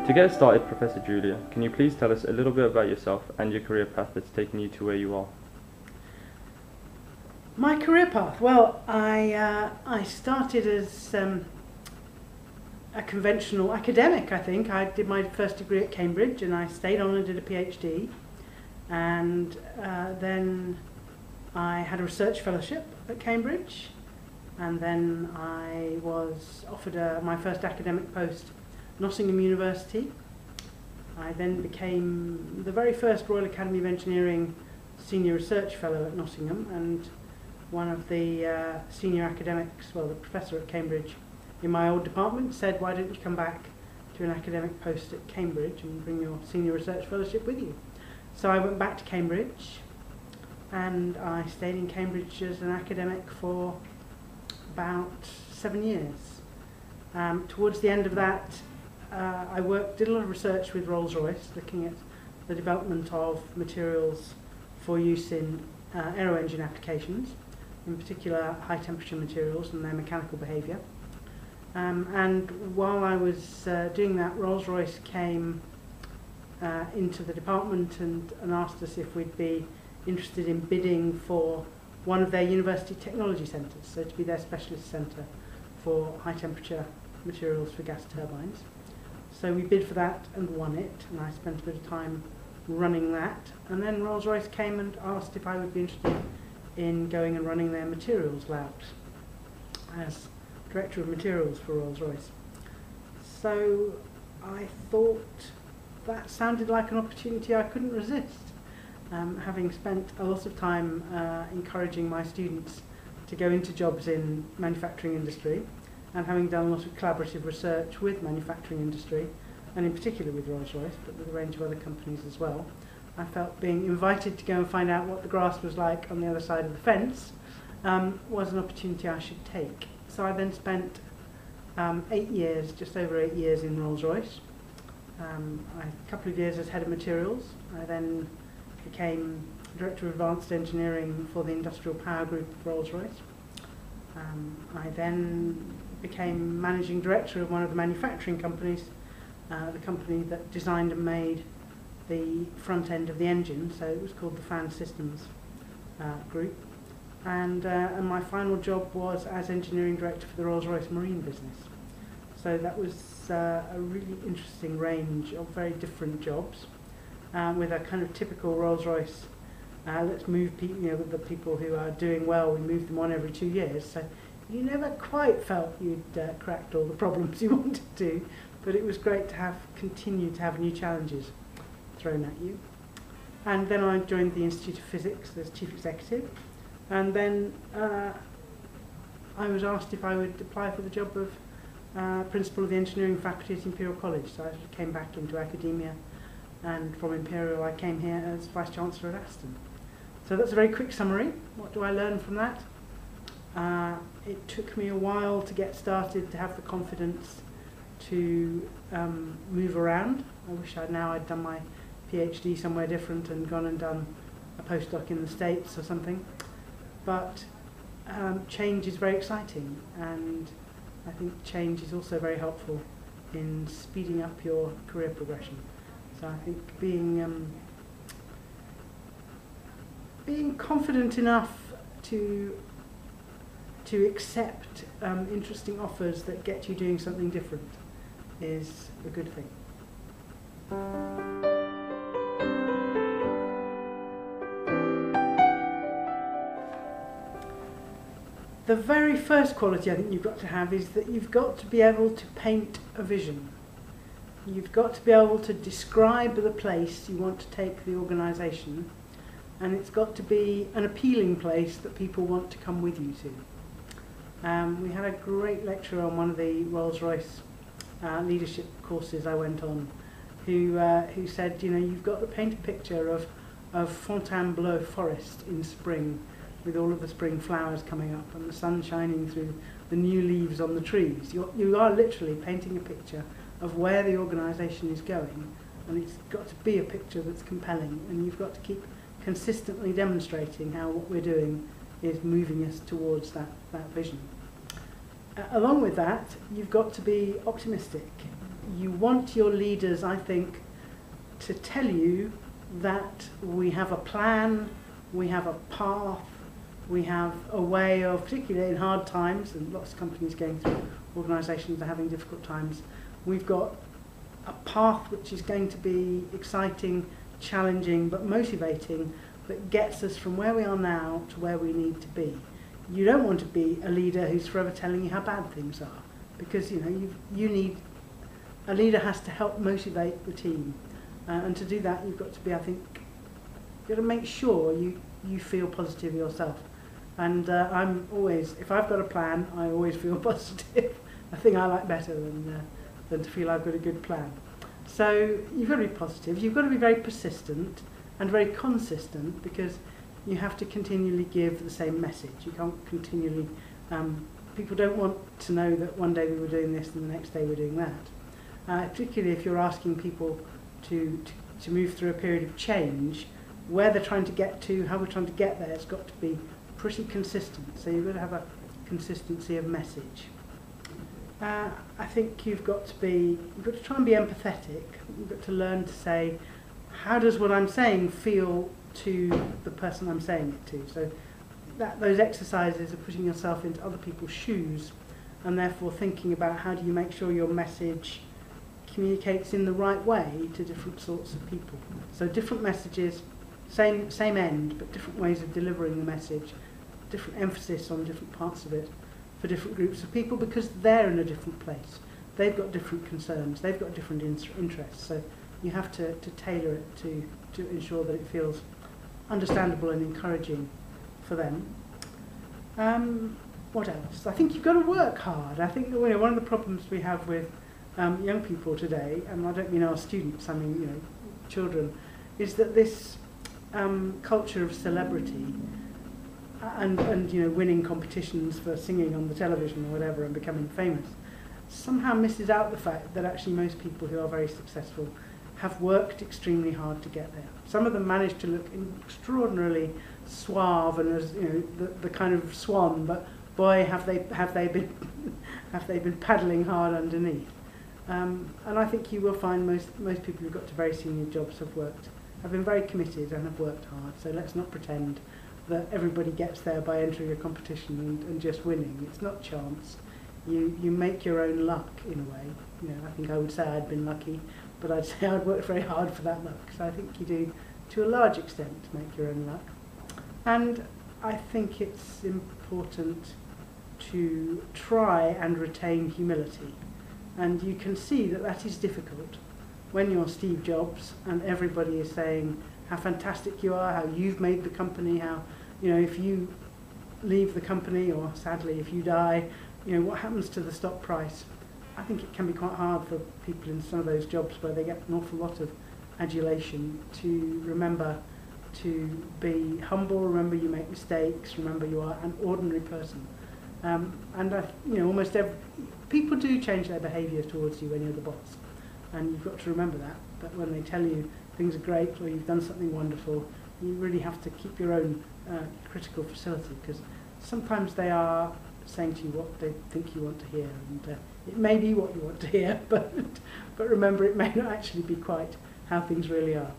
To get started, Professor Julia, can you please tell us a little bit about yourself and your career path that's taken you to where you are? My career path? Well, I started as a conventional academic, I think. I did my first degree at Cambridge and I stayed on and did a PhD. And then I had a research fellowship at Cambridge. And then I was offered my first academic post at Nottingham University. I then became the very first Royal Academy of Engineering Senior Research Fellow at Nottingham, and one of the senior academics, well, the professor at Cambridge in my old department said, why don't you come back to an academic post at Cambridge and bring your senior research fellowship with you? So I went back to Cambridge and I stayed in Cambridge as an academic for about 7 years. Towards the end of that, I did a lot of research with Rolls-Royce, looking at the development of materials for use in aero engine applications, in particular high temperature materials and their mechanical behaviour. And while I was doing that, Rolls-Royce came into the department and asked us if we'd be interested in bidding for one of their university technology centres, so to be their specialist centre for high temperature materials for gas turbines. So we bid for that and won it, and I spent a bit of time running that. And then Rolls-Royce came and asked if I would be interested in going and running their materials labs as Director of Materials for Rolls-Royce. So I thought that sounded like an opportunity I couldn't resist. Having spent a lot of time encouraging my students to go into jobs in manufacturing industry, and having done a lot of collaborative research with manufacturing industry, and in particular with Rolls-Royce, but with a range of other companies as well, I felt being invited to go and find out what the grass was like on the other side of the fence was an opportunity I should take. So I then spent 8 years, just over 8 years in Rolls-Royce. A couple of years as head of materials. I then became Director of Advanced Engineering for the Industrial Power Group of Rolls-Royce. I then became Managing Director of one of the manufacturing companies, the company that designed and made the front end of the engine, so it was called the Fan Systems Group. And my final job was as Engineering Director for the Rolls-Royce Marine business. So that was a really interesting range of very different jobs, with a kind of typical Rolls-Royce, let's move people, the people who are doing well, we move them on every 2 years. So you never quite felt you'd cracked all the problems you wanted to, but it was great to continue to have new challenges thrown at you. And then I joined the Institute of Physics as Chief Executive, and then I was asked if I would apply for the job of Principal of the Engineering Faculty at Imperial College. So I came back into academia, and from Imperial I came here as Vice-Chancellor at Aston. So that's a very quick summary. What do I learn from that? It took me a while to get started, to have the confidence to move around. I wish I'd done my PhD somewhere different and gone and done a postdoc in the States or something. But change is very exciting, and I think change is also very helpful in speeding up your career progression. So I think being confident enough to accept interesting offers that get you doing something different is a good thing. The very first quality I think you've got to have is that you've got to be able to paint a vision. You've got to be able to describe the place you want to take the organisation, and it's got to be an appealing place that people want to come with you to. We had a great lecturer on one of the Rolls-Royce leadership courses I went on, who said, you've got to paint a picture of Fontainebleau forest in spring, with all of the spring flowers coming up and the sun shining through the new leaves on the trees. You are literally painting a picture of where the organisation is going, and it's got to be a picture that's compelling, and you've got to keep consistently demonstrating how what we're doing is moving us towards that vision. Along with that, you've got to be optimistic. you want your leaders, I think, to tell you that we have a plan, we have a path, we have a way of, particularly in hard times, and lots of companies going through, organisations are having difficult times, we've got a path which is going to be exciting, challenging, but motivating, that gets us from where we are now to where we need to be. You don't want to be a leader who's forever telling you how bad things are, because you need, a leader has to help motivate the team, and to do that you've got to be, I think, you've got to make sure you feel positive yourself. And I'm always, if I've got a plan, I always feel positive. A thing I like better than to feel I've got a good plan. So you've got to be positive. You've got to be very persistent and very consistent, because you have to continually give the same message. You can't continually, people don't want to know that one day we were doing this and the next day we're doing that. Particularly if you're asking people to move through a period of change, where they're trying to get to, how we're trying to get there, it's got to be pretty consistent. So you've got to have a consistency of message. I think you've got to try and be empathetic. You've got to learn to say, how does what I'm saying feel to the person I'm saying it to? So those exercises of putting yourself into other people's shoes, and therefore thinking about how do you make sure your message communicates in the right way to different sorts of people. So different messages, same end, but different ways of delivering the message, different emphasis on different parts of it for different groups of people, because they're in a different place. They've got different concerns, they've got different interests, so you have to tailor it to ensure that it feels understandable and encouraging for them. What else? I think you've got to work hard. I think that, one of the problems we have with young people today, and I don't mean our students, I mean children, is that this culture of celebrity and winning competitions for singing on the television or whatever and becoming famous somehow misses out the fact that actually most people who are very successful have worked extremely hard to get there. Some of them manage to look extraordinarily suave and as the kind of swan, but boy, have they been paddling hard underneath. And I think you will find most people who've got to very senior jobs have been very committed and have worked hard. So let's not pretend that everybody gets there by entering a competition and just winning. It's not chance. You make your own luck in a way. I think I would say I'd been lucky, but I'd say I'd worked very hard for that luck. So I think you do, to a large extent, make your own luck. And I think it's important to try and retain humility. And you can see that that is difficult when you're Steve Jobs and everybody is saying how fantastic you are, how you've made the company, how, if you leave the company, or sadly if you die, what happens to the stock price. I think it can be quite hard for people in some of those jobs where they get an awful lot of adulation to remember to be humble, remember you make mistakes, remember you are an ordinary person. Almost people do change their behaviour towards you when you're the boss, and you've got to remember that when they tell you things are great or you've done something wonderful, you really have to keep your own critical facility, because sometimes they are saying to you what they think you want to hear, and it may be what you want to hear, but remember it may not actually be quite how things really are.